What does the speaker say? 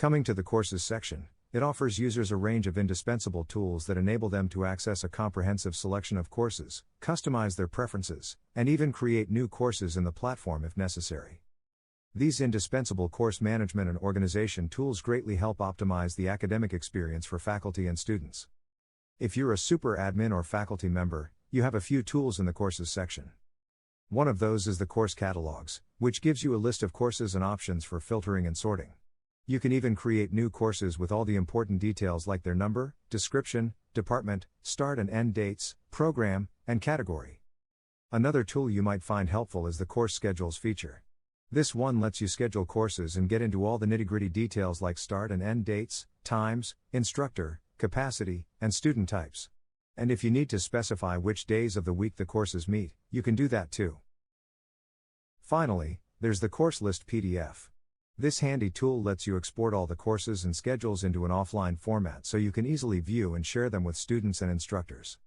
Coming to the Courses section, it offers users a range of indispensable tools that enable them to access a comprehensive selection of courses, customize their preferences, and even create new courses in the platform if necessary. These indispensable course management and organization tools greatly help optimize the academic experience for faculty and students. If you're a super admin or faculty member, you have a few tools in the Courses section. One of those is the Course Catalogs, which gives you a list of courses and options for filtering and sorting. You can even create new courses with all the important details like their number, description, department, start and end dates, program, and category. Another tool you might find helpful is the Course Schedules feature. This one lets you schedule courses and get into all the nitty-gritty details like start and end dates, times, instructor, capacity, and student types. And if you need to specify which days of the week the courses meet, you can do that too. Finally, there's the Course List PDF. This handy tool lets you export all the courses and schedules into an offline format so you can easily view and share them with students and instructors.